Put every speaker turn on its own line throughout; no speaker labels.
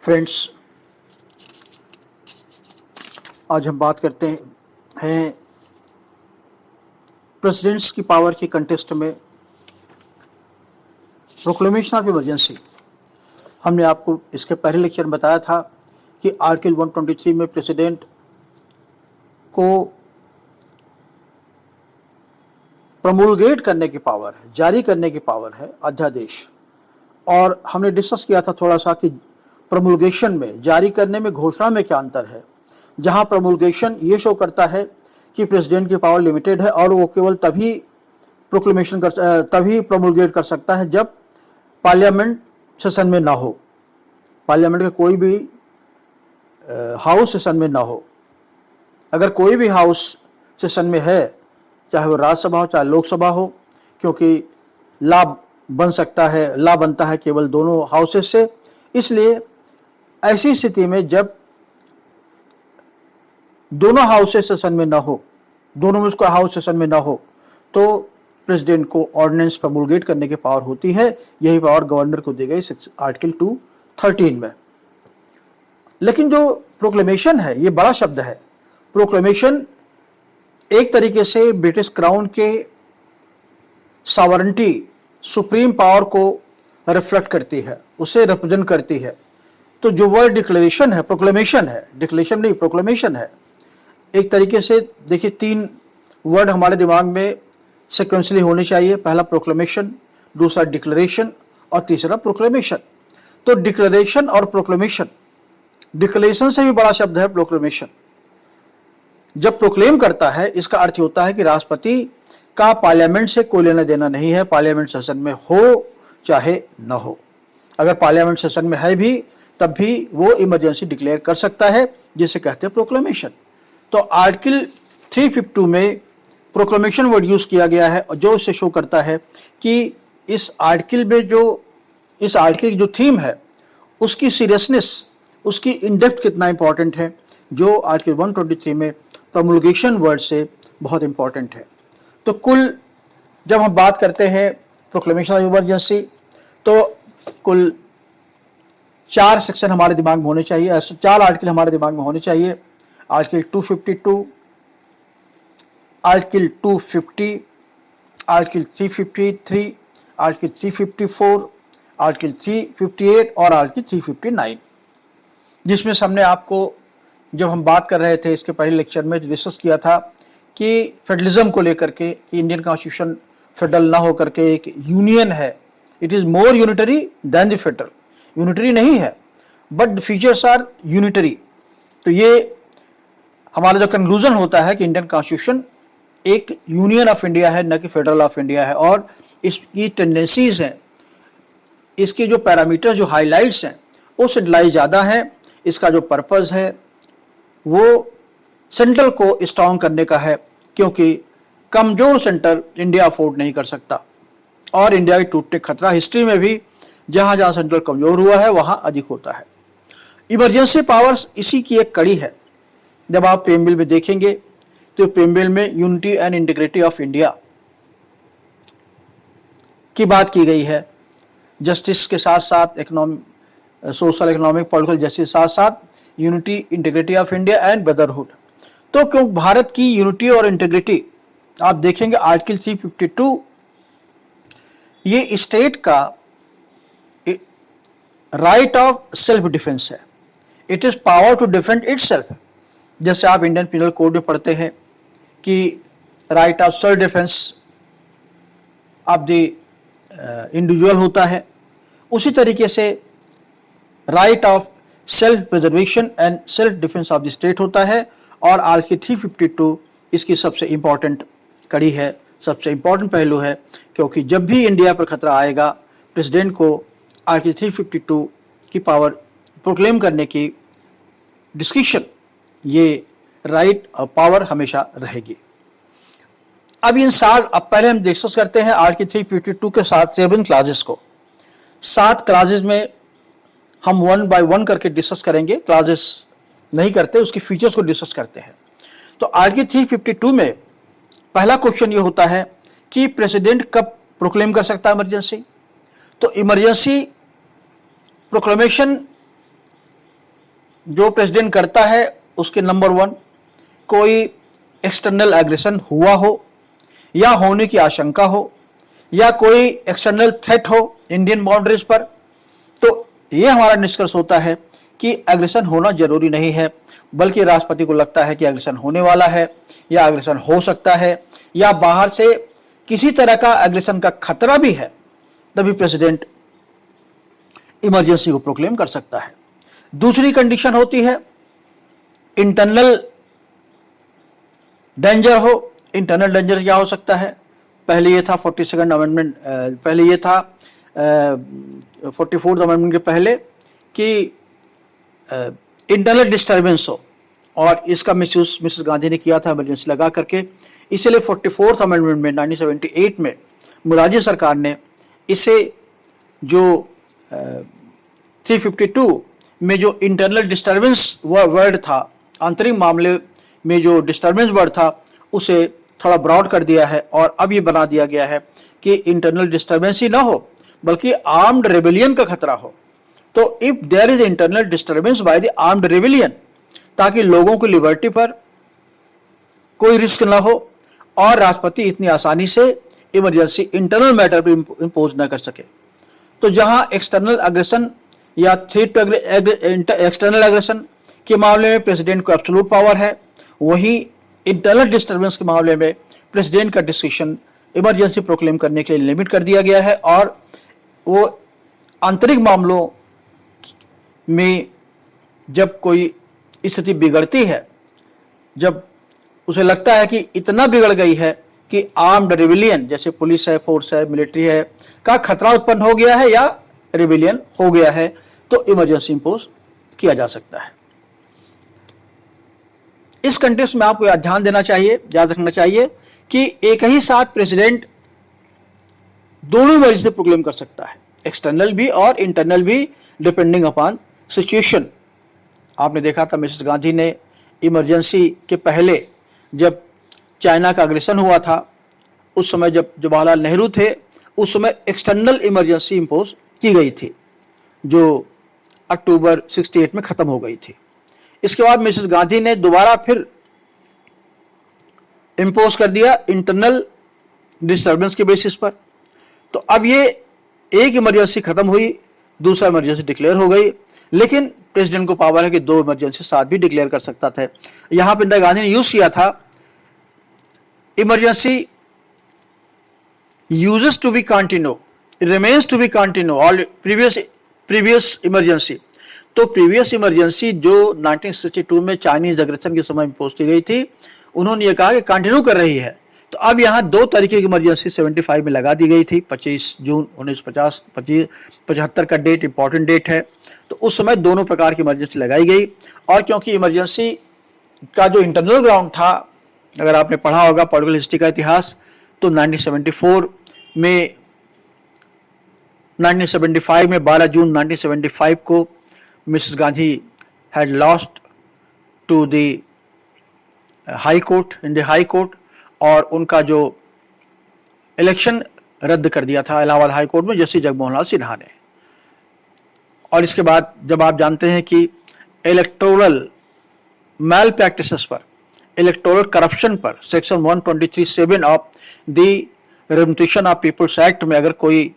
Friends, आज हम बात करते हैं प्रेसिडेंट्स की पावर के कंटेस्ट में प्रोक्लेमेशन ऑफ इमरजेंसी। हमने आपको इसके पहले लेक्चर में बताया था कि आर्टिकल 123 में प्रेसिडेंट को प्रमोलगेट करने की पावर है, जारी करने की पावर है, अध्यादेश। और हमने डिस्कस किया था थोड़ा सा कि प्रमोलगेशन में, जारी करने में, घोषणा में क्या अंतर है। जहां प्रमोलगेशन ये शो करता है कि प्रेसिडेंट की पावर लिमिटेड है और वो केवल तभी तभी प्रमोलगेट कर सकता है जब पार्लियामेंट सेशन में ना हो, पार्लियामेंट के कोई भी हाउस सेशन में ना हो। अगर कोई भी हाउस सेशन में है, चाहे वो राज्यसभा हो चाहे लोकसभा हो, क्योंकि लाभ बनता है केवल दोनों हाउसेस से। इसलिए ऐसी स्थिति में जब दोनों हाउसेस सेशन में ना हो, दोनों में उसका हाउस सेशन में ना हो, तो प्रेसिडेंट को ऑर्डिनेंस प्रमोलगेट करने की पावर होती है। यही पावर गवर्नर को दी गई आर्टिकल 213 में। लेकिन जो प्रोक्लेमेशन है, ये बड़ा शब्द है। प्रोक्लेमेशन एक तरीके से ब्रिटिश क्राउन के सॉवरेंटी, सुप्रीम पावर को रिफ्लेक्ट करती है, उसे रिप्रेजेंट करती है। तो जो वर्ड डिक्लेरेशन है, प्रोक्लेमेशन है, डिक्लेरेशन नहीं प्रोक्लेमेशन है। एक तरीके से देखिए, तीन वर्ड हमारे दिमाग में सिक्वेंसली होने चाहिए। पहला प्रोक्लेमेशन, दूसरा डिक्लेरेशन और तीसरा प्रोक्लेमेशन। तो डिक्लेरेशन और प्रोक्लेमेशन, डिक्लेरेशन से भी बड़ा शब्द है प्रोक्लेमेशन। जब प्रोक्लेम करता है, इसका अर्थ होता है कि राष्ट्रपति का पार्लियामेंट से कोई लेना देना नहीं है, पार्लियामेंट सेशन में हो चाहे न हो। अगर पार्लियामेंट सेशन में है भी, तब भी वो इमरजेंसी डिक्लेयर कर सकता है, जिसे कहते हैं प्रोक्लेमेशन। तो आर्टिकल 352 में प्रोक्लेमेशन वर्ड यूज किया गया है, जो इसे शो करता है कि इस आर्टिकल की जो थीम है, उसकी सीरियसनेस, उसकी इनडेप्थ कितना इंपॉर्टेंट है, जो आर्टिकल 123 में प्रमोलगेशन वर्ड से बहुत इंपॉर्टेंट है। तो कुल जब हम बात करते हैं प्रोक्लेमेशन ऑफ इमरजेंसी, तो कुल 4 सेक्शन हमारे दिमाग में होने चाहिए, 4 आर्टिकल हमारे दिमाग में होने चाहिए। Article 252, article 250, article 353, article 354, article 358 और आर्टिकल 359, जिसमें से हमने आपको, जब हम बात कर रहे थे इसके पहले लेक्चर में, डिस्कस किया था कि फेडरलिज्म को लेकर के, कि इंडियन कॉन्स्टिट्यूशन फेडरल ना होकर के एक यूनियन है। It is more unitary than the federal. Unitary नहीं है, but the features are unitary. तो ये हमारा जो कंक्लूजन होता है कि इंडियन कॉन्स्टिट्यूशन एक यूनियन ऑफ इंडिया है, न कि फेडरल ऑफ इंडिया है। और इसकी टेंडेंसीज हैं, इसके जो पैरामीटर्स, जो हाईलाइट्स हैं, वो सेंट्रलाइज ज़्यादा है। इसका जो पर्पस है वो सेंट्रल को स्ट्रॉन्ग करने का है, क्योंकि कमजोर सेंटर इंडिया अफोर्ड नहीं कर सकता और इंडिया के टूटने खतरा हिस्ट्री में भी जहां जहां सेंट्रल कमजोर हुआ है वहां अधिक होता है। इमरजेंसी पावर्स इसी की एक कड़ी है। जब आप प्रेमबिल में देखेंगे तो प्रेमबिल में unity and integrity of India की बात की गई है। जस्टिस के साथ साथ सोशल, इकोनॉमिक, पॉलिटिकल जस्टिस के साथ साथ unity, integrity of India and brotherhood. तो क्यों भारत की यूनिटी और इंटीग्रिटी, आप देखेंगे आर्टिकल 352, ये स्टेट का राइट ऑफ सेल्फ डिफेंस है। It is power to defend itself. जैसे आप इंडियन पिनल कोड में पढ़ते हैं कि right of self defence of the individual होता है, उसी तरीके से right of self preservation and self defence of the state होता है। और आज की 352 इसकी सबसे इंपॉर्टेंट कड़ी है, सबसे इंपॉर्टेंट पहलू है, क्योंकि जब भी इंडिया पर खतरा आएगा, प्रेसिडेंट को आर्टिकल 352 की पावर प्रोक्लेम करने की डिस्क्रिप्शन, ये राइट और पावर हमेशा रहेगी। अब पहले हम डिस्कस करते हैं आर्टिकल 352 के 7 क्लासेस को। 7 क्लासेस में हम 1 बाय 1 करके डिस्कस करेंगे, क्लासेस नहीं करते, उसकी फीचर्स को डिस्कस करते हैं। तो आर्टिकल 352 में पहला क्वेश्चन ये होता है कि प्रेसिडेंट कब प्रोक्लेम कर सकता है इमरजेंसी। तो इमरजेंसी प्रोक्लेमेशन जो प्रेसिडेंट करता है उसके नंबर 1 कोई एक्सटर्नल एग्रेशन हुआ हो या होने की आशंका हो या कोई एक्सटर्नल थ्रेट हो इंडियन बाउंड्रीज पर, तो यह हमारा निष्कर्ष होता है कि एग्रेशन होना जरूरी नहीं है, बल्कि राष्ट्रपति को लगता है कि एग्रेशन होने वाला है या एग्रेशन हो सकता है या बाहर से किसी तरह का एग्रेशन का खतरा भी है, तभी प्रेसिडेंट इमरजेंसी को प्रोक्लेम कर सकता है। दूसरी कंडीशन होती है इंटरनल डेंजर हो। इंटरनल डेंजर क्या हो सकता है? पहले ये था 42nd अमेंडमेंट, पहले ये था 44th अमेंडमेंट के पहले कि इंटरनल डिस्टर्बेंस हो, और इसका मिसयूज मिसेस गांधी ने किया था इमरजेंसी लगा करके। इसलिए 44th अमेंडमेंट में 1978 में मुरारजी सरकार ने इसे जो 352 में जो इंटरनल डिस्टर्बेंस वर्ड था, आंतरिक मामले में जो डिस्टर्बेंस वर्ड था, उसे थोड़ा ब्रॉड कर दिया है और अब ये बना दिया गया है कि इंटरनल डिस्टर्बेंस ही ना हो बल्कि आर्म्ड रेबेलियन का खतरा हो। तो if there is internal disturbance by the armed rebellion, ताकि लोगों की लिबर्टी पर कोई रिस्क ना हो और राष्ट्रपति इतनी आसानी से इमरजेंसी इंटरनल मैटर पर इंपोज ना कर सके। तो जहां एक्सटर्नल एग्रेशन या थ्रेट टू एक्सटर्नल एग्रेशन के मामले में प्रेसिडेंट को एब्सोल्यूट पावर है, वहीं इंटरनल डिस्टर्बेंस के मामले में प्रेसिडेंट का डिस्क्रिप्शन इमरजेंसी प्रोक्लेम करने के लिए लिमिट कर दिया गया है। और वो आंतरिक मामलों में जब कोई स्थिति बिगड़ती है, जब उसे लगता है कि इतना बिगड़ गई है कि आर्म्ड रिबेलियन, जैसे पुलिस है, फोर्स है, मिलिट्री है, का खतरा उत्पन्न हो गया है या रिबेलियन हो गया है, तो इमरजेंसी इंपोज किया जा सकता है। इस कंटेक्स्ट में आपको ध्यान देना चाहिए, याद रखना चाहिए कि एक ही साथ प्रेसिडेंट दोनों इमरजेंसी प्रोक्लेम कर सकता है, एक्सटर्नल भी और इंटरनल भी, डिपेंडिंग अपॉन सिचुएशन। आपने देखा था मिसेस गांधी ने इमरजेंसी के पहले जब चाइना का अग्रेशन हुआ था, उस समय जब जवाहरलाल नेहरू थे, उस समय एक्सटर्नल इमरजेंसी इंपोज की गई थी जो अक्टूबर 68 में खत्म हो गई थी। इसके बाद मिसेस गांधी ने दोबारा फिर इंपोज कर दिया इंटरनल डिस्टर्बेंस के बेसिस पर। तो अब ये एक इमरजेंसी खत्म हुई, दूसरा इमरजेंसी डिक्लेयर हो गई, लेकिन प्रेसिडेंट को पावर है कि 2 इमरजेंसी साथ भी डिक्लेयर कर सकता था। यहां पर इंदिरा गांधी ने यूज किया था emergency uses to be continue, remains to be continue all previous emergency. तो प्रीवियस इमरजेंसी जो 1962 में चाइनीज अग्रेशन के समय इंपोज की गई थी, उन्होंने ये कहा कि कंटिन्यू कर रही है। तो अब यहाँ 2 तरीके की इमरजेंसी 75 में लगा दी गई थी। 25 जून 1950 75 का डेट इंपॉर्टेंट डेट है, तो उस समय दोनों प्रकार की इमरजेंसी लगाई गई। और क्योंकि इमरजेंसी का जो इंटरनल ग्राउंड था, अगर आपने पढ़ा होगा पॉलिटिकल हिस्ट्री का इतिहास, तो 1975 में 12 जून 1975 को Mrs Gandhi had lost to the high court, in the high court, और उनका जो इलेक्शन रद्द कर दिया था इलाहाबाद हाई कोर्ट में जस्टिस जगमोहन लाल सिन्हा ने। और इसके बाद जब आप जानते हैं कि इलेक्टोरल मैल प्रैक्टिसेस पर, इलेक्टोरल करप्शन पर section 123(7) of the remuneration of people's act में अगर कोई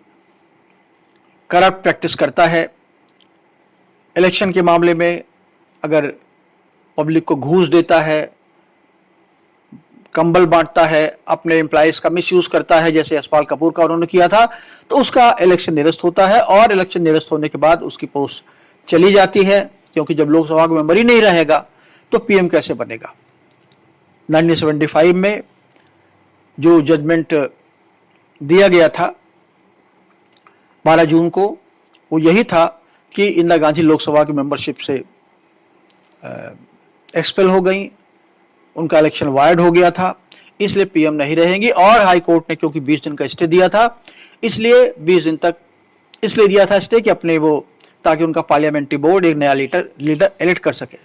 करप्ट प्रैक्टिस करता है, इलेक्शन के मामले में अगर पब्लिक को घूस देता है, कंबल बांटता है, अपने एम्प्लॉइज का मिसयूज करता है, जैसे यशपाल कपूर का उन्होंने किया था, तो उसका इलेक्शन निरस्त होता है। और इलेक्शन निरस्त होने के बाद उसकी पोस्ट चली जाती है, क्योंकि जब लोकसभा का मेंबर ही नहीं रहेगा तो पीएम कैसे बनेगा। 1975 में जो जजमेंट दिया गया था 12 जून को, वो यही था कि इंदिरा गांधी लोकसभा की मेंबरशिप से एक्सपेल हो गई, उनका इलेक्शन वायर्ड हो गया था, इसलिए पीएम नहीं रहेंगी। और हाई कोर्ट ने क्योंकि 20 दिन का स्टे दिया था, इसलिए 20 दिन तक इसलिए दिया था स्टे कि अपने वो, ताकि उनका पार्लियामेंट्री बोर्ड एक नया लीडर इलेक्ट कर सके।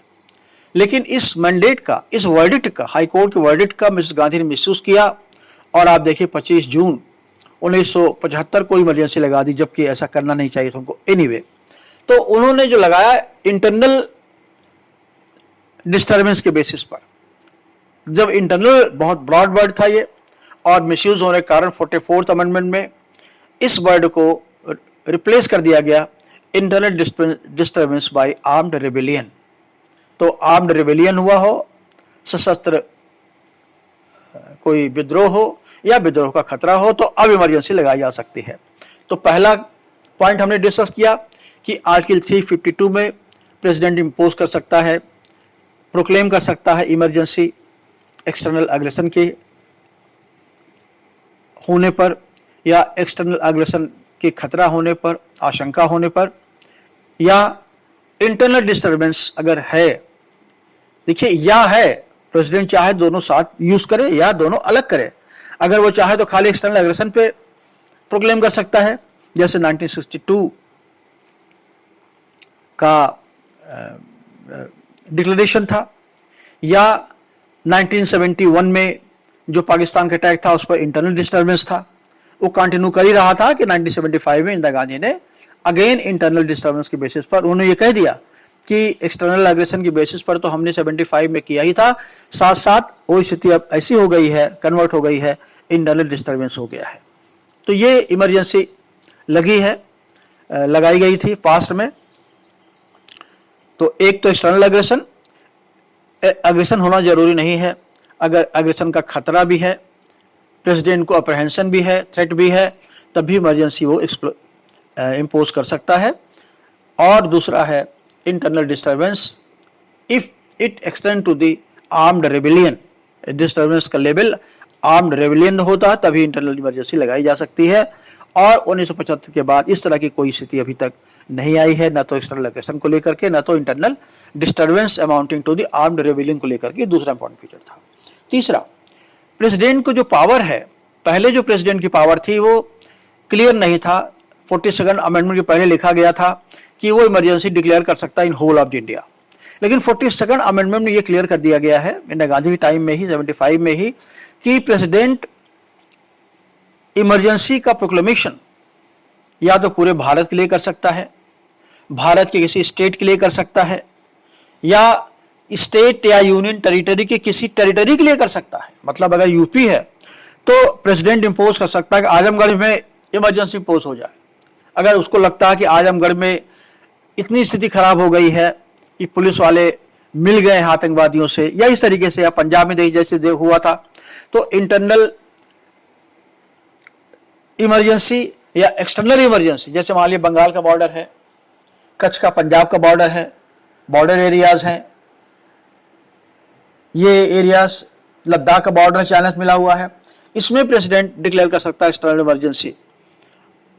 लेकिन इस मैंडेट का, इस वर्डिक्ट का, हाई कोर्ट के वर्डिक्ट का मिसेस गांधी ने मिसयूज किया। और आप देखिए 25 जून 1975 को इमरजेंसी लगा दी, जबकि ऐसा करना नहीं चाहिए था उनको। एनीवे, तो उन्होंने जो लगाया इंटरनल डिस्टर्बेंस के बेसिस पर। जब इंटरनल बहुत ब्रॉड वर्ड था ये, और मिसयूज होने के कारण 44th अमेंडमेंट में इस वर्ड को रिप्लेस कर दिया गया internal disturbance by armed rebellion. तो आर्म्ड रेबेलियन हुआ हो, सशस्त्र कोई विद्रोह हो या विद्रोह का खतरा हो, तो अब इमरजेंसी लगाई जा सकती है। तो पहला पॉइंट हमने डिस्कस किया कि आर्टिकल 352 में प्रेसिडेंट इंपोज कर सकता है, प्रोक्लेम कर सकता है इमरजेंसी एक्सटर्नल अग्रेशन के होने पर या एक्सटर्नल अग्रेशन के खतरा होने पर, आशंका होने पर, या इंटरनल डिस्टर्बेंस अगर है। देखिए या है, प्रेसिडेंट चाहे दोनों साथ यूज करे या दोनों अलग करे। अगर वो चाहे तो खाली एक्सटर्नल एग्रेशन पे प्रोक्लेम कर सकता है, जैसे 1962 का डिक्लेरेशन था, या 1971 में जो पाकिस्तान का अटैक था उस पर इंटरनल डिस्टर्बेंस था, वो कंटिन्यू कर ही रहा था कि 1975 में इंदिरा गांधी ने अगेन इंटरनल डिस्टर्बेंस के बेसिस पर उन्होंने ये कह दिया कि एक्सटर्नल एग्रेशन की बेसिस पर तो हमने 75 में किया ही था, साथ साथ वो स्थिति अब ऐसी हो गई है, कन्वर्ट हो गई है, इंटरनल डिस्टर्बेंस हो गया है। तो ये इमरजेंसी लगी है, लगाई गई थी पास्ट में। तो एक तो एक्सटर्नल एग्रेशन होना जरूरी नहीं है, अगर एग्रेशन का खतरा भी है, प्रेसिडेंट को अप्रहेंशन भी है, थ्रेट भी है, तब भी इमरजेंसी वो इम्पोज कर सकता है। और दूसरा है internal disturbance if it extend to the armed rebellion. Disturbance का लेवल आर्म्ड रेबेलियन होता है तभी इंटरनल इमरजेंसी लगाई जा सकती है। और 1975 के बाद इस तरह की कोई स्थिति अभी तक नहीं आई है, न तो एक्सटर्नल एग्रेशन को लेकर के, न तो internal disturbance amounting to the armed rebellion को लेकर के। दूसरा इंपॉर्टेंट फीचर था। तीसरा, प्रेसिडेंट को जो पावर है, पहले जो प्रेसिडेंट की पावर थी वो क्लियर नहीं था। 42nd अमेंडमेंट के पहले लिखा गया था कि वो इमरजेंसी डिक्लेयर कर सकता है इन होल ऑफ इंडिया, लेकिन 42nd अमेंडमेंट में ये क्लियर कर दिया गया है इंदिरा गांधी के टाइम में ही, 75 में ही, कि प्रेसिडेंट इमरजेंसी का प्रोक्लेमेशन या तो पूरे भारत के लिए कर सकता है, भारत के किसी स्टेट के लिए कर सकता है, या स्टेट या यूनियन टेरिटरी के किसी टेरिटरी के लिए कर सकता है। मतलब अगर यूपी है तो प्रेसिडेंट इंपोज कर सकता है कि आजमगढ़ में इमरजेंसी इंपोज हो जाए। अगर उसको लगता है कि आजमगढ़ में इतनी स्थिति खराब हो गई है कि पुलिस वाले मिल गए हैं आतंकवादियों से, या इस तरीके से, या पंजाब में जैसे हुआ था, तो इंटरनल इमरजेंसी या एक्सटर्नल इमरजेंसी, जैसे मान लिया बंगाल का बॉर्डर है, कच्छ का पंजाब का बॉर्डर है, बॉर्डर एरियाज हैं, ये एरियाज लद्दाख का बॉर्डर चाइना मिला हुआ है, इसमें प्रेसिडेंट डिक्लेयर कर सकता है एक्सटर्नल इमरजेंसी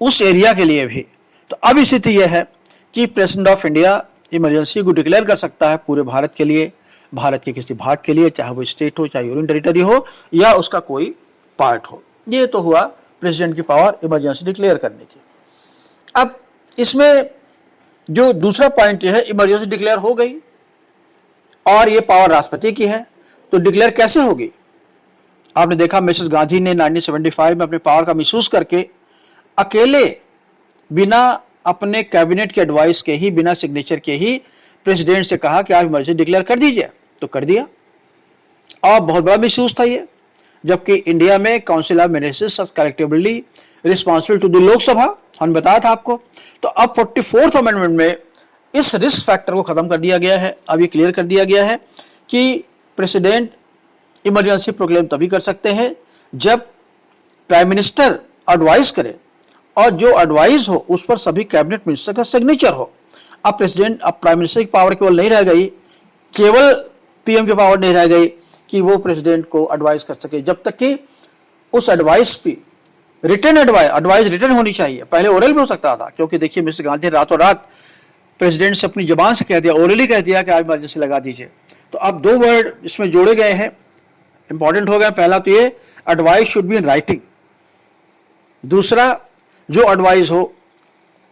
उस एरिया के लिए भी। तो अब स्थिति यह है कि प्रेसिडेंट ऑफ इंडिया इमरजेंसी को डिक्लेयर कर सकता है पूरे भारत के लिए, भारत के किसी भाग के लिए, चाहे वो स्टेट हो, चाहे यूनियन टेरिटरी हो, या उसका कोई पार्ट हो। ये तो हुआ प्रेसिडेंट की पावर इमरजेंसी डिक्लेयर करने की। अब इसमें जो दूसरा पॉइंट है, इमरजेंसी डिक्लेयर हो गई और ये पावर राष्ट्रपति की है, तो डिक्लेयर कैसे होगी? आपने देखा मिसेस गांधी ने 1975 में अपने पावर का मिसयूज करके अकेले बिना अपने कैबिनेट के एडवाइस के ही, बिना सिग्नेचर के ही प्रेसिडेंट से कहा कि आप इमरजेंसी डिक्लेयर कर दीजिए, तो कर दिया। और बहुत बड़ा मिसयूज था ये, जबकि इंडिया में council of ministers collectively responsible to the Lok Sabha, हमने बताया था आपको। तो अब 44th अमेंडमेंट में इस रिस्क फैक्टर को खत्म कर दिया गया है। अब ये क्लियर कर दिया गया है कि प्रेसिडेंट इमरजेंसी प्रोक्लेम तभी कर सकते हैं जब प्राइम मिनिस्टर एडवाइस करे, और जो एडवाइस हो उस पर सभी कैबिनेट मिनिस्टर का सिग्नेचर हो। अब प्रेसिडेंट, अब प्राइम मिनिस्टर की पावर केवल नहीं रह गई, केवल पीएम की पावर नहीं रह गई कि वो प्रेसिडेंट को एडवाइस कर सके, जब तक कि उस एडवाइस पे रिटन एडवाइस रिटन होनी चाहिए। पहले ओरल भी हो सकता था, क्योंकि देखिए मिस्टर गांधी रातों रात प्रेसिडेंट से अपनी जुबान से कह दिया, ओरली कह दिया कि आप इमरजेंसी लगा दीजिए। तो अब दो वर्ड इसमें जोड़े गए हैं, इंपॉर्टेंट हो गए। पहला तो ये, advice should be in writing. दूसरा, जो एडवाइस हो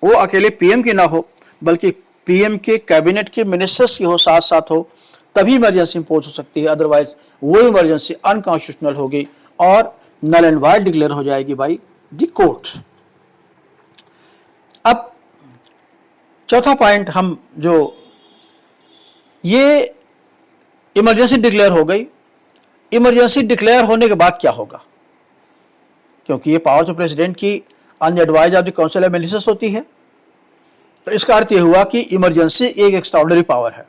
वो अकेले पीएम की ना हो, बल्कि पीएम के कैबिनेट के मिनिस्टर्स की हो, साथ साथ हो, तभी इमरजेंसी इंपोज हो सकती है। अदरवाइज वो इमरजेंसी अनकॉन्स्टिट्यूशनल होगी और नल एंड वाइड डिक्लेयर हो जाएगी बाय द कोर्ट। अब चौथा पॉइंट हम जो ये इमरजेंसी डिक्लेयर हो गई। इमरजेंसी डिक्लेयर होने के बाद क्या होगा, क्योंकि ये पावर तो प्रेसिडेंट की on the advice of the council of ministers होती है, तो इसका अर्थ यह हुआ कि इमरजेंसी एक एक्स्ट्राऑर्डिनरी पावर है।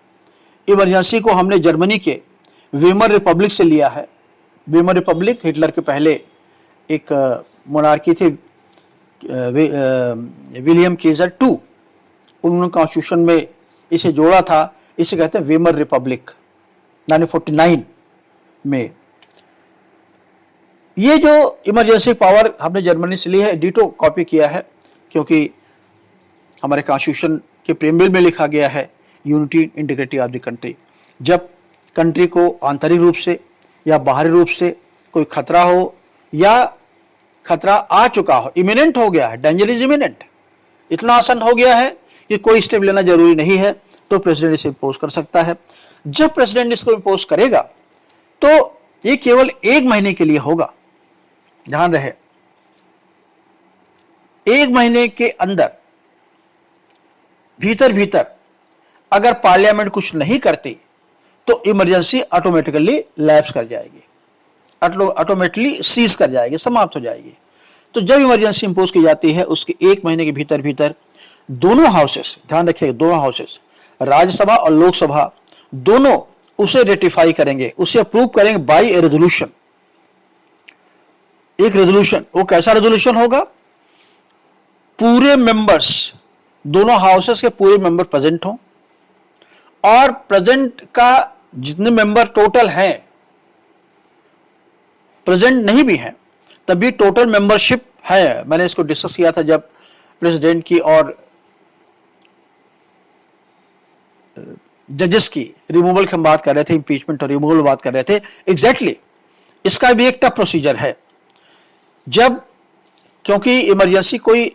इमरजेंसी को हमने जर्मनी के वीमर रिपब्लिक से लिया है। वीमर रिपब्लिक हिटलर के पहले एक मोनार्की थे, विलियम केजर टू, उन्होंने कॉन्स्टिट्यूशन में इसे जोड़ा था। इसे कहते हैं वीमर रिपब्लिक 1949 में। ये जो इमरजेंसी पावर हमने जर्मनी से ली है, डिटो कॉपी किया है, क्योंकि हमारे कॉन्स्टिट्यूशन के प्रीएम्बल में लिखा गया है unity integrity of the country. जब कंट्री को आंतरिक रूप से या बाहरी रूप से कोई खतरा हो या खतरा आ चुका हो, इमिनेंट हो गया है, डेंजर इज इमिनेंट, इतना आसान हो गया है कि कोई स्टेप लेना जरूरी नहीं है, तो प्रेसिडेंट इसे इम्पोज कर सकता है। जब प्रेसिडेंट इसको इम्पोज करेगा तो ये केवल 1 महीने के लिए होगा। ध्यान रहे, 1 महीने के अंदर भीतर अगर पार्लियामेंट कुछ नहीं करती तो इमरजेंसी ऑटोमेटिकली लैप्स कर जाएगी, ऑटोमेटिकली सीज कर जाएगी, समाप्त हो जाएगी। तो जब इमरजेंसी इंपोज की जाती है उसके 1 महीने के भीतर दोनों हाउसेस, ध्यान रखिएगा, दोनों हाउसेस, राज्यसभा और लोकसभा, दोनों उसे रेटिफाई करेंगे, उसे अप्रूव करेंगे बाय ए रेजोल्यूशन। एक रेजोल्यूशन, वो कैसा रेजोल्यूशन होगा? पूरे मेंबर्स, दोनों हाउसेस के पूरे मेंबर प्रेजेंट हों, और प्रेजेंट का जितने मेंबर टोटल हैं, प्रेजेंट नहीं भी हैं तब भी टोटल मेंबरशिप है। मैंने इसको डिस्कस किया था जब प्रेसिडेंट की और जजेस की रिमूवल की हम बात कर रहे थे, इंपीचमेंट और रिमूवल बात कर रहे थे। एग्जैक्टली इसका भी एक टफ प्रोसीजर है। जब, क्योंकि इमरजेंसी कोई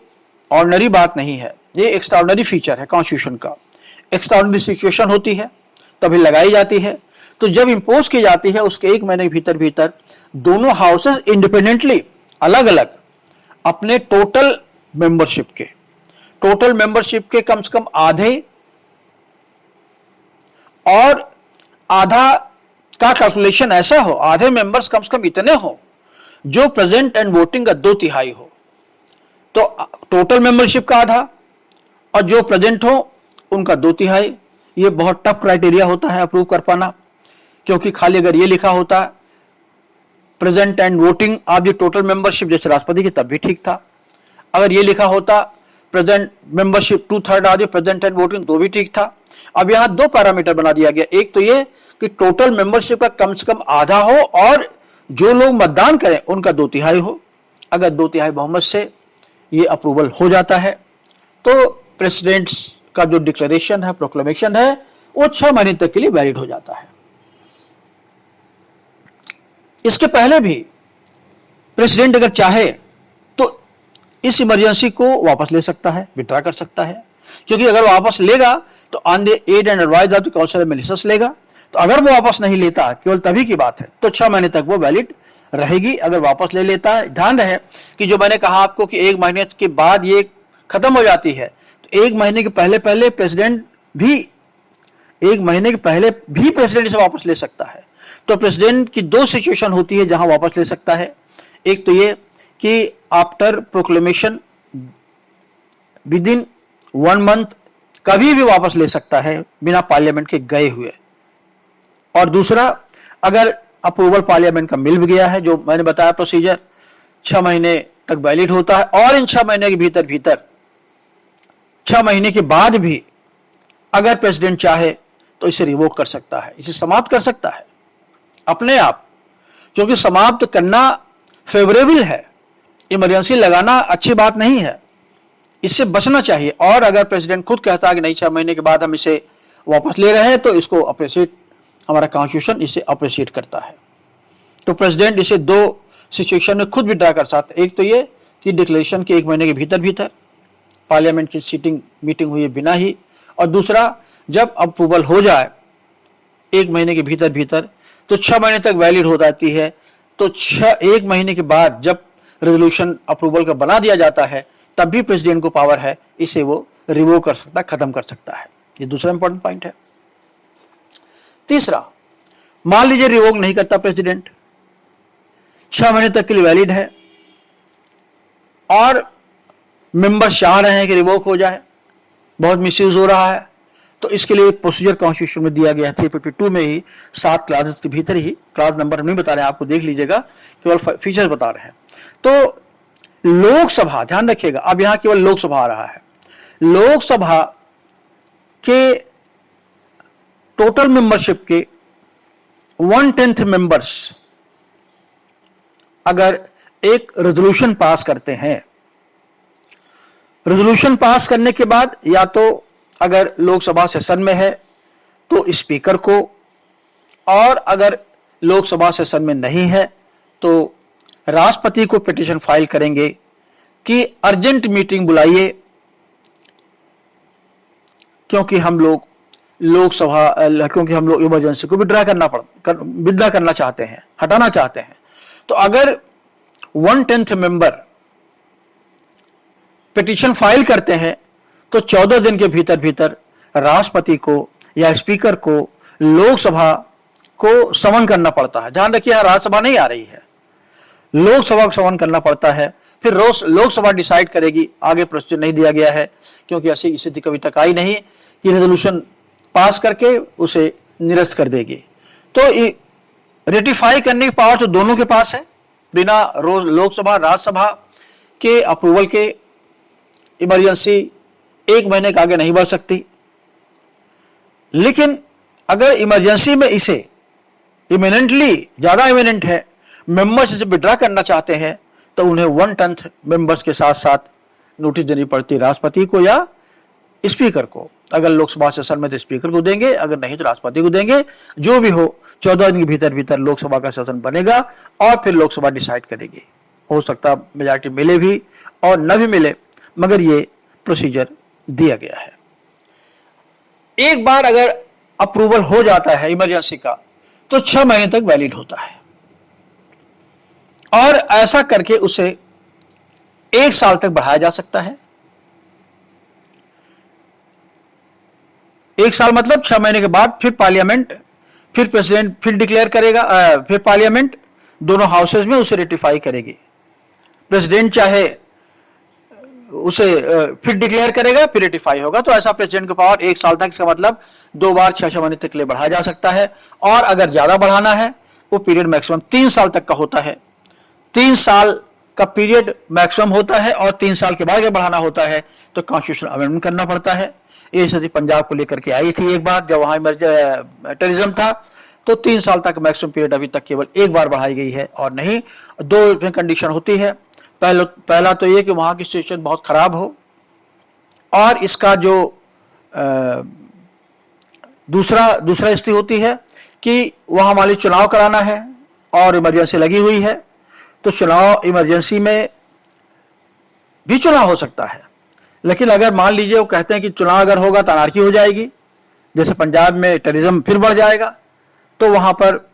ऑर्डिनरी बात नहीं है, ये एक्स्ट्राऑर्डिनरी फीचर है कॉन्स्टिट्यूशन का। एक्स्ट्राऑर्डिनरी सिचुएशन होती है तभी लगाई जाती है। तो जब इंपोज की जाती है उसके 1 महीने के भीतर दोनों हाउसेस इंडिपेंडेंटली अलग अलग अपने टोटल मेंबरशिप के कम से कम आधे और आधा का कैलकुलेशन ऐसा हो, आधे मेंबर्स कम से कम इतने हो जो प्रेजेंट एंड वोटिंग का 2/3 हो। तो टोटल मेंबरशिप का आधा और जो प्रेजेंट हो उनका 2/3। ये बहुत टफ क्राइटेरिया होता है अप्रूव कर पाना, क्योंकि खाली अगर ये लिखा होता present and voting of the total membership जैसे राष्ट्रपति की, तब भी ठीक था। अगर ये लिखा होता present membership 2/3 of the present and voting, तो भी ठीक था। अब यहां 2 पैरामीटर बना दिया गया। एक तो ये कि टोटल मेंबरशिप का कम से कम आधा हो और जो लोग मतदान करें उनका 2/3 हो। अगर 2/3 बहुमत से ये अप्रूवल हो जाता है तो प्रेसिडेंट का जो डिक्लेरेशन है, प्रोक्लेमेशन है, वो 6 महीने तक के लिए वैलिड हो जाता है। इसके पहले भी प्रेसिडेंट अगर चाहे तो इस इमरजेंसी को वापस ले सकता है, विड्रॉ कर सकता है, क्योंकि अगर वापस लेगा तो on the aid and advice of the council of ministers लेगा। तो अगर वो वापस नहीं लेता, केवल तभी की बात है, तो 6 महीने तक वो वैलिड रहेगी। अगर वापस ले लेता है, ध्यान रहे कि जो मैंने कहा आपको कि 1 महीने के बाद ये खत्म हो जाती है, तो 1 महीने के पहले प्रेसिडेंट भी 1 महीने के पहले भी प्रेसिडेंट इसे वापस ले सकता है। तो प्रेसिडेंट की 2 सिचुएशन होती है जहां वापस ले सकता है। एक तो ये कि after proclamation with in 1 month कभी भी वापस ले सकता है बिना पार्लियामेंट के गए हुए। और दूसरा, अगर अप्रूवल पार्लियामेंट का मिल भी गया है, जो मैंने बताया प्रोसीजर 6 महीने तक वैलिड होता है, और इन 6 महीने के भीतर 6 महीने के बाद भी अगर प्रेसिडेंट चाहे तो इसे रिवोक कर सकता है, इसे समाप्त कर सकता है अपने आप, क्योंकि समाप्त करना फेवरेबल है। इमरजेंसी लगाना अच्छी बात नहीं है, इससे बचना चाहिए। और अगर प्रेसिडेंट खुद कहता है कि नहीं 6 महीने के बाद हम इसे वापस ले रहे हैं, तो इसको अप्रिशिएट, हमारा कॉन्स्टिट्यूशन इसे अप्रिशिएट करता है। तो प्रेसिडेंट इसे 2 सिचुएशन में खुद विड्रॉ कर सकता है। एक तो ये कि डिक्लेरेशन के 1 महीने के भीतर पार्लियामेंट की मीटिंग हुई बिना ही, और दूसरा जब अप्रूवल हो जाए 1 महीने के भीतर तो 6 महीने तक वैलिड हो जाती है। तो 1 महीने के बाद जब रेजोल्यूशन अप्रूवल का बना दिया जाता है तब भी प्रेसिडेंट को पावर है, इसे वो रिवोक कर सकता है, खत्म कर सकता है। ये दूसरा इंपॉर्टेंट पॉइंट है। तीसरा, मान लीजिए रिवोक नहीं करता प्रेसिडेंट, 6 महीने तक के लिए वैलिड है और मेंबर्स चाह रहे हैं कि रिवोक हो जाए, बहुत मिसयूज हो रहा है, तो इसके लिए प्रोसीजर कॉन्स्टिट्यूशन में दिया गया है 352 में ही 7 क्लासेस के भीतर ही, क्लास नंबर नहीं बता रहे हैं आपको, देख लीजिएगा, केवल फीचर्स बता रहे हैं। तो लोकसभा, ध्यान रखिएगा, अब यहां केवल लोकसभा आ रहा है, लोकसभा के टोटल मेंबरशिप के 1/10 मेंबर्स अगर एक रेजोल्यूशन पास करते हैं, रेजोल्यूशन पास करने के बाद या तो अगर लोकसभा सेशन में है तो स्पीकर को, और अगर लोकसभा सेशन में नहीं है तो राष्ट्रपति को पिटीशन फाइल करेंगे कि अर्जेंट मीटिंग बुलाइए, क्योंकि हम लोग इमरजेंसी को विड्रा करना चाहते हैं, हटाना चाहते हैं। तो अगर 1/10 मेंबर पिटीशन फाइल करते हैं तो 14 दिन के भीतर भीतर राष्ट्रपति को या स्पीकर को लोकसभा को समन करना पड़ता है। ध्यान रखिए, राज्यसभा नहीं आ रही है, लोकसभा को समन करना पड़ता है, फिर लोकसभा डिसाइड करेगी। आगे प्रोसीजर नहीं दिया गया है क्योंकि ऐसी स्थिति कभी तक आई नहीं कि रेजोल्यूशन पास करके उसे निरस्त कर देगी। तो रेटिफाई करने की पावर तो दोनों के पास है, बिना लोकसभा राज्यसभा के अप्रूवल के इमरजेंसी 1 महीने के आगे नहीं बढ़ सकती। लेकिन अगर इमरजेंसी में इसे इमिनेंटली, ज्यादा इमिनेंट है, मेंबर्स इसे विड्रा करना चाहते हैं तो उन्हें 1/10 मेंबर्स के साथ साथ नोटिस देनी पड़ती राष्ट्रपति को या स्पीकर को। अगर लोकसभा सेशन में तो स्पीकर को देंगे, अगर नहीं तो राष्ट्रपति को देंगे। जो भी हो 14 दिन के भीतर भीतर लोकसभा का सेशन बनेगा और फिर लोकसभा डिसाइड करेगी। हो सकता मेजॉरिटी मिले भी और न भी मिले, मगर ये प्रोसीजर दिया गया है। एक बार अगर अप्रूवल हो जाता है इमरजेंसी का तो 6 महीने तक वैलिड होता है और ऐसा करके उसे 1 साल तक बढ़ाया जा सकता है। 1 साल मतलब 6 महीने के बाद फिर पार्लियामेंट, फिर प्रेसिडेंट फिर डिक्लेयर करेगा, फिर पार्लियामेंट दोनों हाउसेज में उसे रेटिफाई करेगी। प्रेसिडेंट चाहे उसे फिर डिक्लेयर करेगा, फिर रेटिफाई होगा। तो ऐसा प्रेसिडेंट की पावर 1 साल तक, इसका मतलब 2 बार 6 महीने तक ले बढ़ाया जा सकता है। और अगर ज्यादा बढ़ाना है वो पीरियड मैक्सिमम 3 साल तक का होता है। 3 साल का पीरियड मैक्सिमम होता है और 3 साल के बाद अगर बढ़ाना होता है तो कॉन्स्टिट्यूशन अमेंडमेंट करना पड़ता है। ये स्थिति पंजाब को लेकर के आई थी एक बार, जब वहां टेररिज्म था, तो 3 साल तक मैक्सिमम पीरियड अभी तक केवल 1 बार बढ़ाई गई है और नहीं 2 कंडीशन होती है। पहला तो ये कि वहां की सिचुएशन बहुत खराब हो, और इसका जो दूसरा स्थिति होती है कि वहां मान लीजिए चुनाव कराना है और इमरजेंसी लगी हुई है, तो चुनाव इमरजेंसी में भी चुनाव हो सकता है। लेकिन अगर मान लीजिए वो कहते हैं कि चुनाव अगर होगा तो अनार्की हो जाएगी, जैसे पंजाब में टेररिज्म फिर बढ़ जाएगा, तो वहां पर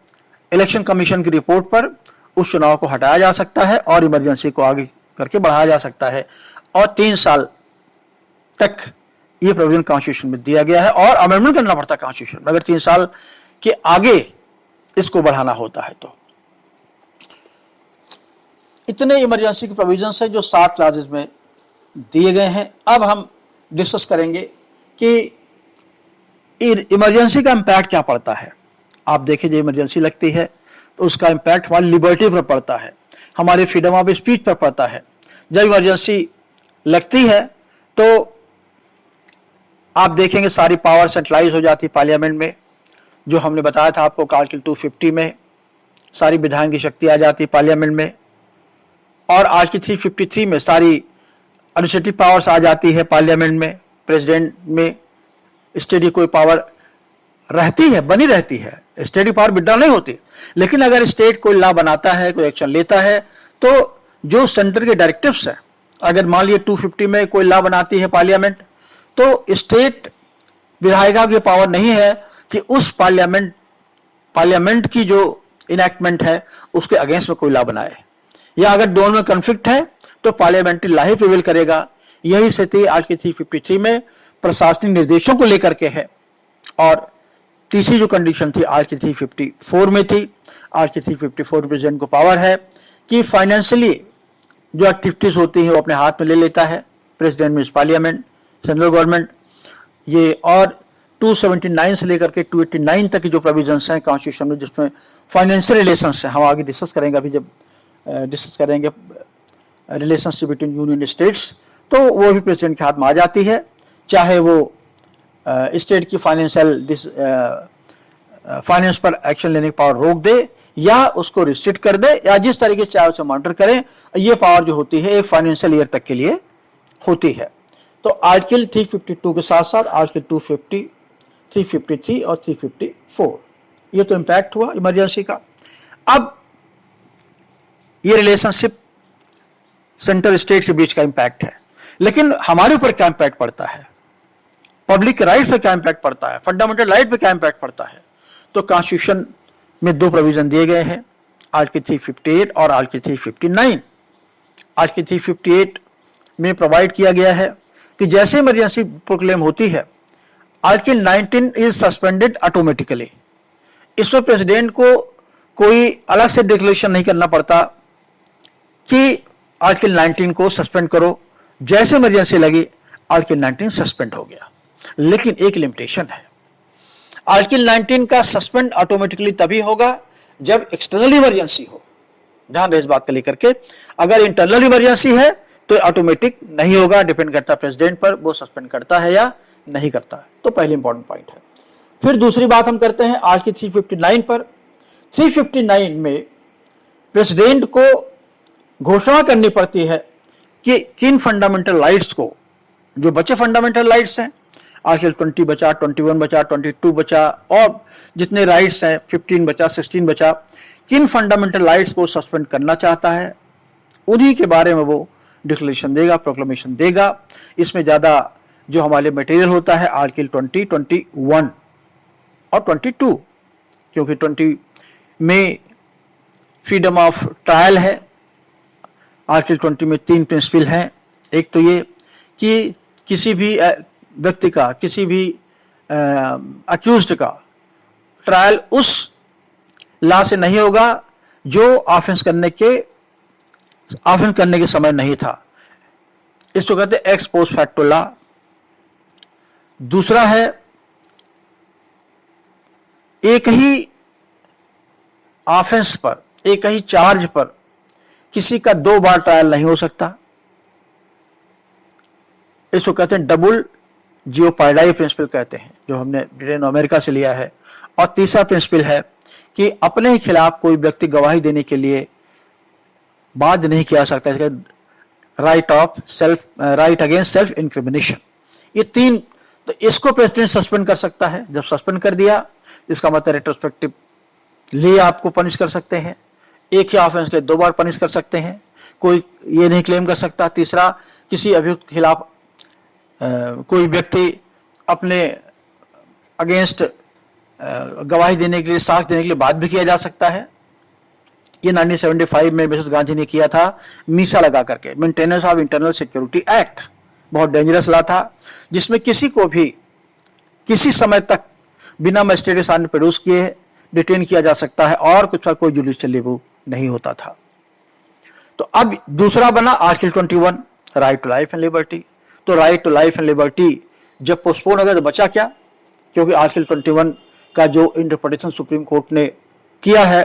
इलेक्शन कमीशन की रिपोर्ट पर उस चुनाव को हटाया जा सकता है और इमरजेंसी को आगे करके बढ़ाया जा सकता है। और 3 साल तक ये प्रोविजन कॉन्स्टिट्यूशन में दिया गया है और अमेंडमेंट करना पड़ता है कॉन्स्टिट्यूशन में अगर 3 साल के आगे इसको बढ़ाना होता है। तो इतने इमरजेंसी के प्रोविजंस है जो 7 क्लासेस में दिए गए हैं। अब हम डिस्कस करेंगे कि इमरजेंसी का इम्पैक्ट क्या पड़ता है। आप देखिए, जो इमरजेंसी लगती है तो उसका इम्पैक्ट हमारी लिबर्टी पर पड़ता है, हमारे फ्रीडम ऑफ स्पीच पर पड़ता है। जब इमरजेंसी लगती है तो आप देखेंगे सारी पावर सेंट्रलाइज हो जाती है पार्लियामेंट में, जो हमने बताया था आपको आर्टिकल 250 में सारी विधान की शक्ति आ जाती है पार्लियामेंट में, और आज की 353 में सारी एडमिनिस्ट्रेटिव पावर्स आ जाती है पार्लियामेंट में। प्रेसिडेंट में स्टेट की कोई पावर रहती है, बनी रहती है, स्टेट की पावर विड्रॉ नहीं होती। लेकिन अगर स्टेट कोई लॉ बनाता है, कोई एक्शन लेता है, तो जो सेंटर के डायरेक्टिव्स है, अगर मान लीजिए 250 में कोई लॉ बनाती है पार्लियामेंट, तो स्टेट विधायिका की पावर नहीं है कि उस पार्लियामेंट की जो इनैक्टमेंट है उसके अगेंस्ट में कोई लॉ बनाए, या अगर दोनों में कन्फ्लिक्ट है तो पार्लियामेंट्री लॉ ही प्रिवेल करेगा। यही स्थिति आज की 353 में प्रशासनिक निर्देशों को लेकर के है, और तीसरी जो कंडीशन थी आर्टिकल 354 में थी। आर्टिकल 354 प्रेसिडेंट को पावर है कि फाइनेंशियली जो एक्टिविटीज होती हैं वो अपने हाथ में ले लेता है, president means parliament, central government. ये और 279 से लेकर के 289 तक की जो प्रोविजंस हैं कॉन्स्टिट्यूशन में जिसमें फाइनेंशियल रिलेशंस है, हम आगे डिस्कस करेंगे, अभी जब डिस्कस करेंगे रिलेशनशिप बिटवीन यूनियन स्टेट्स, तो वो भी प्रेसिडेंट के हाथ में आ जाती है, चाहे वो स्टेट की फाइनेंस पर एक्शन लेने की पावर रोक दे या उसको रिस्ट्रिक्ट कर दे या जिस तरीके से चाहे उसे मॉनिटर करें। ये पावर जो होती है एक फाइनेंशियल ईयर तक के लिए होती है। तो आर्टिकल 352 के साथ साथ आर्टिकल 250, 353 और 354 ये तो इम्पैक्ट हुआ इमरजेंसी का। अब ये रिलेशनशिप सेंटर स्टेट के बीच का इम्पैक्ट है, लेकिन हमारे ऊपर क्या इम्पैक्ट पड़ता है, पब्लिक राइट पे क्या इम्पैक्ट पड़ता है, फंडामेंटल राइट पे क्या इम्पैक्ट पड़ता है। तो कॉन्स्टिट्यूशन में दो प्रोविजन दिए गए हैं, आर्टिकल 358 और आर्टिकल 359। आर्टिकल 358 में प्रोवाइड किया गया है कि जैसे इमरजेंसी प्रोक्लेम होती है, आर्टिकल 19 इज सस्पेंडेड ऑटोमेटिकली। इसमें प्रेसिडेंट को कोई अलग से डिक्लेरेशन नहीं करना पड़ता कि आर्टिकल 19 को सस्पेंड करो, जैसे इमरजेंसी लगी आर्टिकल 19 सस्पेंड हो गया। लेकिन एक लिमिटेशन है, आर्टिकल 19 का सस्पेंड ऑटोमेटिकली तभी होगा जब एक्सटर्नल इमरजेंसी हो। ध्यान रहे इस बात को लेकर के, अगर इंटरनल इमरजेंसी है तो ऑटोमेटिक नहीं होगा, डिपेंड करता है प्रेसिडेंट पर, वो सस्पेंड करता है या नहीं करता है। तो पहले इंपॉर्टेंट पॉइंट है। फिर दूसरी बात हम करते हैं आर्टिकल 359 पर। 359 में प्रेसिडेंट को घोषणा करनी पड़ती है कि किन फंडामेंटल राइट्स को, जो बचे फंडामेंटल राइट्स हैं, आर्टिकल 20 बचा, 21 बचा, 22 बचा और जितने राइट्स हैं 15 बचा, 16 बचा, किन फंडामेंटल राइट्स को सस्पेंड करना चाहता है, उन्हीं के बारे में वो डिक्लेरेशन देगा, प्रोक्लेमेशन देगा। इसमें ज़्यादा जो हमारे मटेरियल होता है आर्टिकल 20, 21 और 22, क्योंकि 20 में फ्रीडम ऑफ ट्रायल है, आर्टिकल 20 में 3 प्रिंसिपल हैं। एक तो ये कि किसी भी व्यक्ति का, किसी भी अक्यूज्ड का ट्रायल उस लॉ से नहीं होगा जो ऑफेंस करने के समय नहीं था, इसको कहते हैं एक्स पोस्ट फैक्टो लॉ। दूसरा है एक ही ऑफेंस पर, एक ही चार्ज पर किसी का 2 बार ट्रायल नहीं हो सकता, इसको कहते हैं डबल जियोपाइडाई प्रिंसिपल कहते हैं, जो हमने ब्रिटेन अमेरिका से लिया है। और तीसरा प्रिंसिपल है कि अपने ही खिलाफ कोई व्यक्ति गवाही देने के लिए बाध्य नहीं किया सकता, राइट अगेंस्ट सेल्फ इंक्रिमिनेशन। ये 3, तो इसको प्रेसिडेंट सस्पेंड कर सकता है। जब सस्पेंड कर दिया इसका मतलब रेट्रोस्पेक्टिव लिए आपको पनिश कर सकते हैं, एक ही ऑफेंस के 2 बार पनिश कर सकते हैं, कोई ये नहीं क्लेम कर सकता। तीसरा, किसी अभियुक्त के खिलाफ कोई व्यक्ति अपने अगेंस्ट गवाही देने के लिए, साक्ष्य देने के लिए बाध्य भी किया जा सकता है। ये 1975 में मिसेस गांधी ने किया था, मीसा लगा करके, maintenance of internal security act. बहुत डेंजरस लॉ था, जिसमें किसी को भी किसी समय तक बिना मजिस्ट्रेट के सामने प्रोड्यूस किए डिटेन किया जा सकता है और कुछ कोई जुडिशियल रिव्यू नहीं होता था। तो अब दूसरा बना article 21, right to life and liberty. तो right to life and liberty जब पोस्टपोन हो गया तो बचा क्या, क्योंकि आर्टिकल 21 का जो इंटरप्रिटेशन सुप्रीम कोर्ट ने किया है,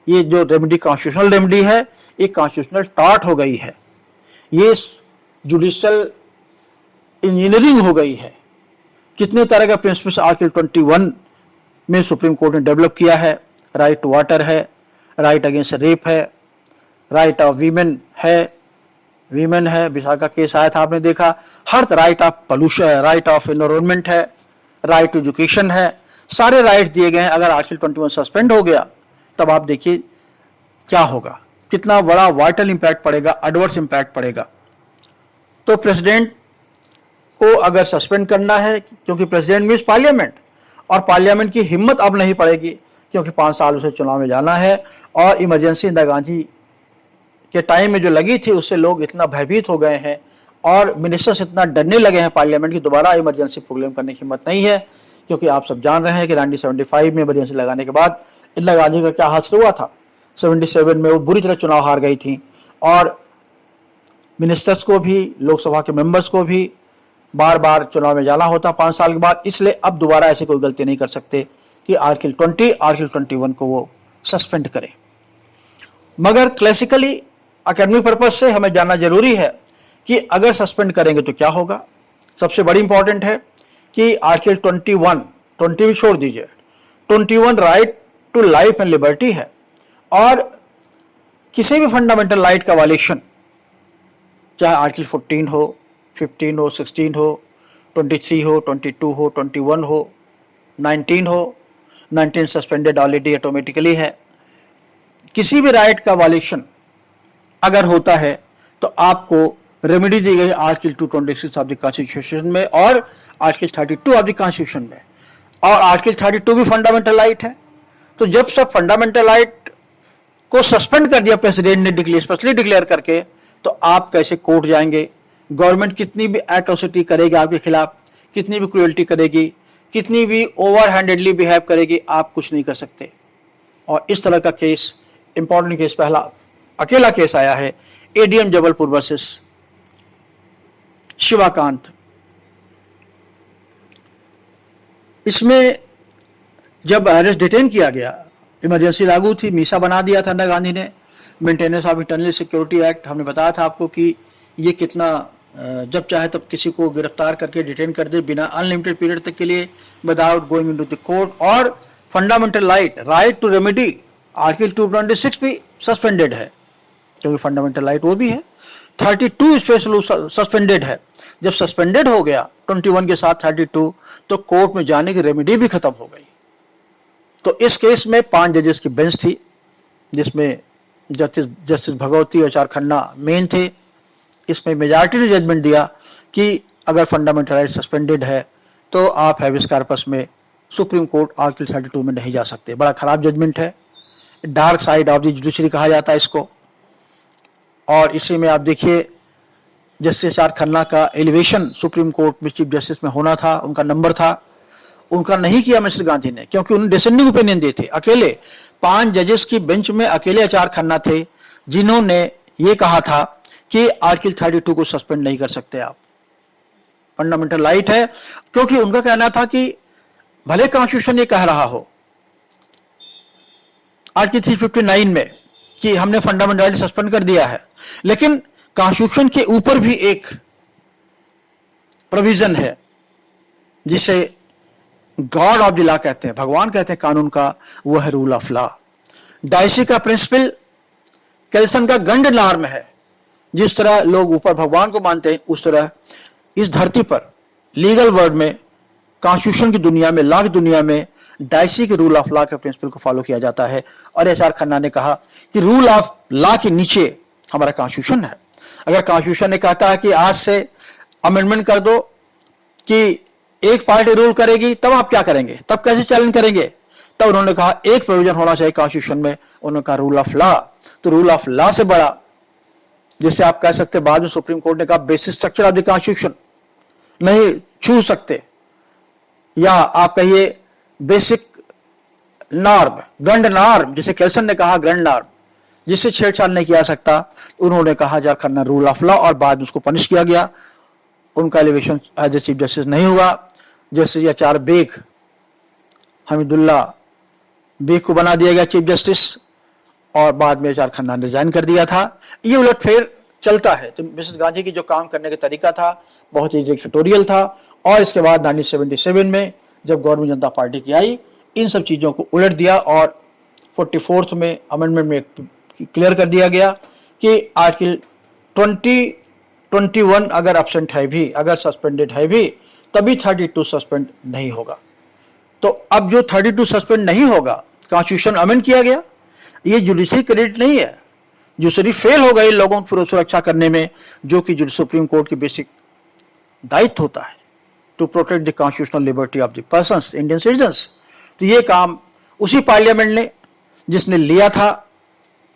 ये जो रेमेडी कॉन्स्टिट्यूशनल रेमेडी है, ये कॉन्स्टिट्यूशनल टार्ट हो गई है, ये जुडिशियल इंजीनियरिंग हो गई है। कितने तरह का प्रिंसिपल्स आर्टिकल 21 में सुप्रीम कोर्ट ने डेवलप किया है। राइट टू वाटर है, राइट अगेंस्ट रेप है, राइट ऑफ वीमेन है, विशाखा केस आया था आपने देखा। हर right of pollution, right of environment है, राइट टू एजुकेशन है, सारे राइट दिए गए हैं। अगर आर्टिकल 21 सस्पेंड हो गया तब आप देखिए क्या होगा, कितना बड़ा वाइटल इंपैक्ट पड़ेगा, एडवर्स इंपैक्ट पड़ेगा। तो प्रेसिडेंट को अगर सस्पेंड करना है, क्योंकि प्रेसिडेंट मीन्स पार्लियामेंट, और पार्लियामेंट की हिम्मत अब नहीं पड़ेगी, क्योंकि 5 साल उसे चुनाव में जाना है और इमरजेंसी इंदिरा गांधी के टाइम में जो लगी थी उससे लोग इतना भयभीत हो गए हैं और मिनिस्टर्स इतना डरने लगे हैं पार्लियामेंट की, दोबारा इमरजेंसी प्रोक्लेम करने की हिम्मत नहीं है। क्योंकि आप सब जान रहे हैं कि 1975 में इमरजेंसी लगाने के बाद इंदिरा गांधी का क्या हादसा हुआ था। 77 में वो बुरी तरह चुनाव हार गई थी और मिनिस्टर्स को भी, लोकसभा के मेंबर्स को भी बार बार चुनाव में जाना होता 5 साल के बाद। इसलिए अब दोबारा ऐसी कोई गलती नहीं कर सकते कि आर्टिकल 20, आर्टिकल 21 को वो सस्पेंड करें। मगर क्लासिकली एकेडमिक पर्पज से हमें जानना जरूरी है कि अगर सस्पेंड करेंगे तो क्या होगा। सबसे बड़ी इंपॉर्टेंट है कि आर्टिकल 21, 20 भी छोड़ दीजिए, 21 right to life and liberty है और किसी भी फंडामेंटल राइट का वायलेशन, चाहे आर्टिकल 14 हो, 15 हो, 16 हो, 23 हो, 22 हो, 21 हो, 19 हो, 19 सस्पेंडेड ऑलरेडी ऑटोमेटिकली है। किसी भी राइट का वायलेशन अगर होता है तो आपको रेमेडी दी गई आर्टिकल 226 ऑफ द कॉन्स्टिट्यूशन में और आर्टिकल 32 ऑफ द कॉन्स्टिट्यूशन में, और आर्टिकल 32 भी फंडामेंटल राइट है। तो जब सब फंडामेंटल राइट को सस्पेंड कर दिया प्रेसिडेंट ने स्पेशली डिक्लेयर करके, तो आप कैसे कोर्ट जाएंगे? गवर्नमेंट कितनी भी एट्रोसिटी करेगी आपके खिलाफ, कितनी भी क्रूएल्टी करेगी, कितनी भी ओवर हैंडेडली बिहेव करेगी, आप कुछ नहीं कर सकते। और इस तरह का केस, इंपॉर्टेंट केस, पहला अकेला केस आया है एडीएम जबलपुर वर्सेस शिवाकांत। इसमें जब अरेस्ट डिटेन किया गया, इमरजेंसी लागू थी, मीसा बना दिया था इंदिरा गांधी ने, maintenance of internal security act. हमने बताया था आपको कि ये कितना जब चाहे तब किसी को गिरफ्तार करके डिटेन कर दे बिना अनलिमिटेड पीरियड तक के लिए, without going into the court. और fundamental right to remedy article 226 भी सस्पेंडेड है, क्योंकि फंडामेंटल राइट वो भी है। 32 स्पेशल सस्पेंडेड है। जब सस्पेंडेड हो गया 21 के साथ 32, तो कोर्ट में जाने की रेमेडी भी खत्म हो गई। तो इस केस में 5 जजेस की बेंच थी, जिसमें जस्टिस भगवती और चार खन्ना मेन थे। इसमें मेजॉरिटी ने जजमेंट दिया कि अगर फंडामेंटल राइट सस्पेंडेड है तो आप हैबियस कॉर्पस में सुप्रीम कोर्ट आर्टिकल 32 में नहीं जा सकते। बड़ा खराब जजमेंट है, dark side of the judiciary कहा जाता है इसको। और इसी में आप देखिए जस्टिस आर खन्ना का एलिवेशन सुप्रीम कोर्ट में चीफ जस्टिस में होना था, उनका नंबर था, उनका नहीं किया मिस्टर गांधी ने, क्योंकि उन्होंने डिसेंडिंग ओपिनियन दिए थे। अकेले 5 जजेस की बेंच में अकेले आचार खन्ना थे जिन्होंने ये कहा था कि आर्टिकल 32 को सस्पेंड नहीं कर सकते आप, फंडामेंटल राइट है। क्योंकि उनका कहना था कि भले कॉन्स्टिट्यूशन ये कह रहा हो आर्टिकल 359 में कि हमने फंडामेंटल राइट सस्पेंड कर दिया है, लेकिन कॉन्स्टिट्यूशन के ऊपर भी एक प्रोविजन है जिसे गॉड ऑफ द लॉ कहते हैं, भगवान कहते हैं कानून का, वो है रूल ऑफ लॉ। डायसी का प्रिंसिपल कैल्सन का गंड नॉर्म है। जिस तरह लोग ऊपर भगवान को मानते हैं, उस तरह इस धरती पर लीगल वर्ल्ड में, कॉन्स्टिट्यूशन की दुनिया में, लॉ की दुनिया में डायसी के रूल ऑफ लॉ के प्रिंसिपल को फॉलो किया जाता है। और एच.आर. खन्ना ने कहा कि रूल ऑफ लॉ के नीचे हमारा कॉन्स्टिट्यूशन है। अगर कॉन्स्टिट्यूशन ने कहता है कि आज से अमेंडमेंट कर दो कि एक पार्टी रूल करेगी, तब आप क्या करेंगे? तब कैसे चैलेंज करेंगे? तब उन्होंने कहा एक प्रोविजन होना चाहिए कॉन्स्टिट्यूशन में, उन्होंने कहा रूल ऑफ लॉ। तो रूल ऑफ लॉ से बड़ा, जिससे आप कह सकते, बाद में सुप्रीम कोर्ट ने कहा basic structure of the constitution नहीं छू सकते, या आप कहिए बेसिक नॉर्म, ग्रैंड नॉर्म, जिसे कैल्सन ने कहा ग्रैंड नॉर्म, जिससे छेड़छाड़ नहीं किया सकता। उन्होंने कहा जा करना रूल ऑफ लॉ, और बाद में उसको पनिश किया गया। उनका elevation as a chief justice नहीं हुआ। Justice H R. बेग, हमीदुल्ला बेग को बना दिया गया चीफ जस्टिस, और बाद में एच.आर. खन्ना ने रिजाइन कर दिया था। ये उलटफेर चलता है। तो मिसेस गांधी की जो काम करने का तरीका था बहुत ही डिक्टेटोरियल था। और इसके बाद 1977 में जब गवर्नमेंट जनता पार्टी की आई, इन सब चीज़ों को उलट दिया और 44th में अमेंडमेंट में क्लियर कर दिया गया कि आर्टिकल 21 अगर एब्सेंट है भी, अगर सस्पेंडेड है भी, तभी 32 सस्पेंड नहीं होगा। तो अब जो 32 सस्पेंड नहीं होगा, कॉन्स्टिट्यूशन अमेंड किया गया, ये जुडिशरी क्रेडिट नहीं है। जुडिशरी फेल हो गई लोगों की सुरक्षा करने में, जो कि सुप्रीम कोर्ट की बेसिक दायित्व होता है, to protect the constitutional liberty of the persons, Indian citizens. तो ये काम उसी पार्लियामेंट ने, जिसने लिया था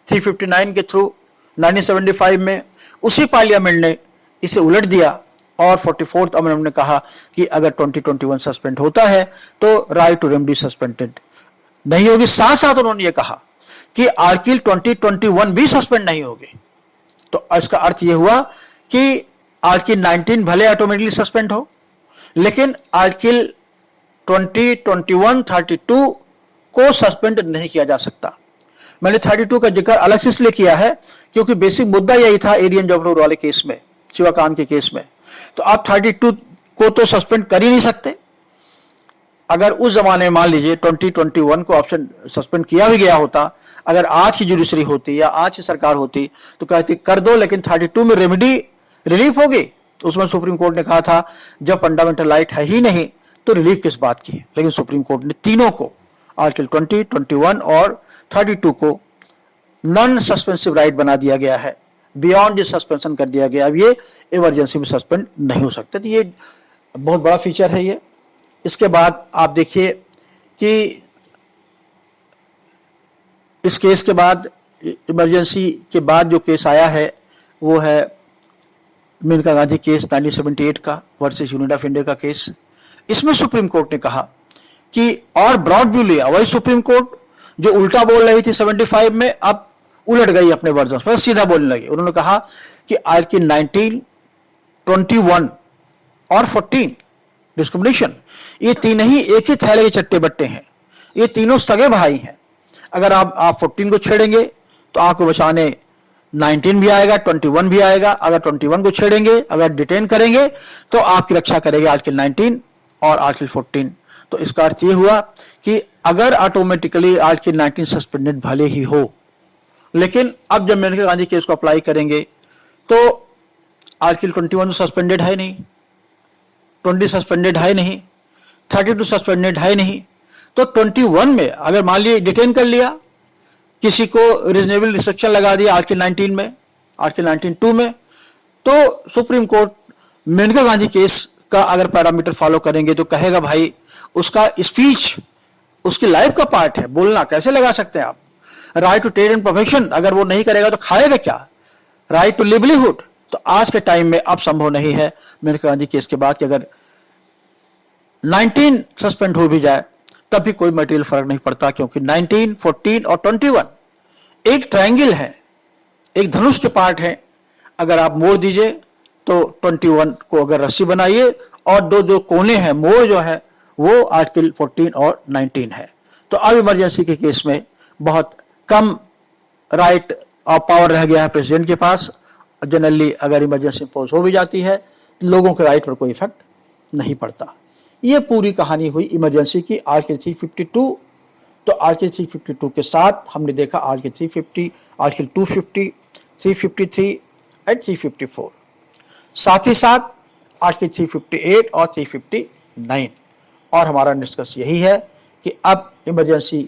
359 के थ्रू 1975 में, उसी पार्लियामेंट ने इसे उलट दिया और 44th अमेंडमेंट ने कहा कि अगर 2021 सस्पेंड होता है तो राइट टू रेमेडी सस्पेंडेड नहीं होगी। साथ साथ उन्होंने ये कहा कि आर्टिकल 2021 भी सस्पेंड नहीं होगी। तो इसका अर्थ यह हुआ कि आर्टिकल 19 भले ऑटोमेटिकली सस्पेंड हो, लेकिन आर्टिकल 2021 32 को सस्पेंड नहीं किया जा सकता। मैंने 32 का जिक्र अलग से इसलिए किया है क्योंकि बेसिक मुद्दा यही था एरियन जॉब रूल वाले केस में, शिवाकांत के केस में। तो आप 32 को तो सस्पेंड कर ही नहीं सकते। अगर उस जमाने में मान लीजिए 2021 को ऑप्शन सस्पेंड किया भी गया होता, अगर आज की जुडिशरी होती या आज की सरकार होती तो कहती कर दो, लेकिन 32 में रेमेडी रिलीफ होगी। उसमें सुप्रीम कोर्ट ने कहा था जब फंडामेंटल राइट है ही नहीं तो रिलीफ किस बात की। लेकिन सुप्रीम कोर्ट ने तीनों को, आर्टिकल 20, 21 और 32 को नॉन सस्पेंसिव राइट बना दिया गया है, बियॉन्ड सस्पेंशन कर दिया गया। अब ये इमरजेंसी में सस्पेंड नहीं हो सकते। तो ये बहुत बड़ा फीचर है ये। इसके बाद आप देखिए कि इस केस के बाद, इमरजेंसी के बाद जो केस आया है वो है मेनका गांधी केस 1978 का वर्सेस यूनियन ऑफ इंडिया का केस। इसमें सुप्रीम कोर्ट ने कहा कि और ब्रॉड व्यू लिया। वही सुप्रीम कोर्ट जो उल्टा बोल रही थी 75 में, अब उलट गई अपने वर्जन पर, सीधा बोलने लगी। उन्होंने कहा कि आर्टिकल 19, 21 और 14 डिस्क्रिमिनेशन, ये तीन ही एक ही थैले के चट्टे बट्टे हैं, ये तीनों सगे भाई हैं। अगर आप 14 को छेड़ेंगे तो आपको बचाने 19 भी आएगा, 21 भी आएगा। अगर 21 को छेड़ेंगे, अगर डिटेन करेंगे तो आपकी रक्षा करेगा आर्टिकल 19 और आर्टिकल 14। तो इसका अर्थ ये हुआ कि अगर ऑटोमेटिकली आर्टिकल 19 सस्पेंडेड भले ही हो, लेकिन अब जब मेनका गांधी केस को अप्लाई करेंगे तो आर्टिकल 21 सस्पेंडेड है नहीं, 20 सस्पेंडेड है नहीं, 32 सस्पेंडेड है नहीं। तो 21 में अगर मान लीजिए डिटेन कर लिया, किसी को रीजनेबल रिस्ट्रिक्शन लगा दिया आर्टिकल 19 में, आर्टिकल 19(2) में, तो supreme court Maneka Gandhi case का अगर पैरामीटर फॉलो करेंगे तो कहेगा भाई उसका स्पीच उसकी लाइफ का पार्ट है, बोलना कैसे लगा सकते हैं आप। Right to trade and profession अगर वो नहीं करेगा तो खाएगा क्या। राइट टू लिवलीहुड, तो आज के टाइम में अब संभव नहीं है मेनका गांधी केस के बाद कि अगर 19 सस्पेंड हो भी जाए तब भी कोई मटेरियल फर्क नहीं पड़ता, क्योंकि 19, 14 और 21 एक ट्रायंगल है, एक धनुष के पार्ट है। अगर आप मोड़ दीजिए तो 21 को अगर रस्सी बनाइए और दो जो कोने हैं, मोड़ जो है वो आर्टिकल 14 और 19 है। तो अब इमरजेंसी के केस में बहुत कम राइट और पावर रह गया है प्रेसिडेंट के पास। जनरली अगर इमरजेंसी इंपोज हो भी जाती है लोगों के राइट पर कोई इफेक्ट नहीं पड़ता। ये पूरी कहानी हुई इमरजेंसी की, आर्टिकल 352। तो आर्टिकल 352 के साथ हमने देखा आर्टिकल 350, आर्टिकल 250, 353 एंड 354, साथ ही साथ आर्टिकल 358 और 359। और हमारा डिस्कस यही है कि अब इमरजेंसी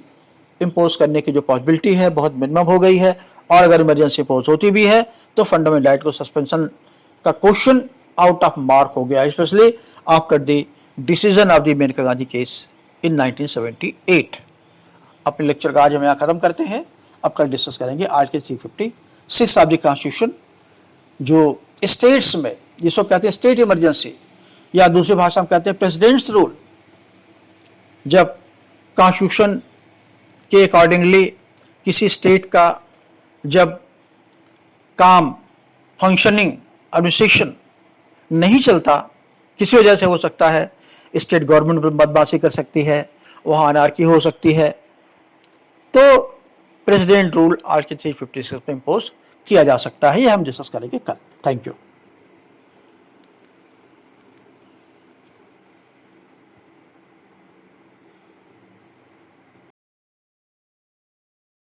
इम्पोज करने की जो पॉसिबिलिटी है बहुत मिनिमम हो गई है, और अगर इमरजेंसी इम्पोज होती भी है तो फंडामेंटल राइट को सस्पेंशन का क्वेश्चन आउट ऑफ मार्क हो गया, specially after the decision of the Maneka Gandhi case in 1978। अपने लेक्चर का आज हम यहाँ खत्म करते हैं। अब कल डिस्कस करेंगे आर्टिकल 356 ऑफ द कॉन्स्टिट्यूशन, जो स्टेट्स में जिसको कहते हैं स्टेट इमरजेंसी, या दूसरी भाषा में कहते हैं प्रेसिडेंट्स रूल। जब कॉन्स्टिट्यूशन के अकॉर्डिंगली किसी स्टेट का जब काम, फंक्शनिंग, एडमिनिस्ट्रेशन नहीं चलता, किसी वजह से हो सकता है स्टेट गवर्नमेंट बदमाशी कर सकती है, वहाँ अनार्की हो सकती है, तो प्रेसिडेंट रूल आर्टिकल 356 पे इम्पोज किया जा सकता है। ये हम डिस्कस करेंगे कल। Thank you.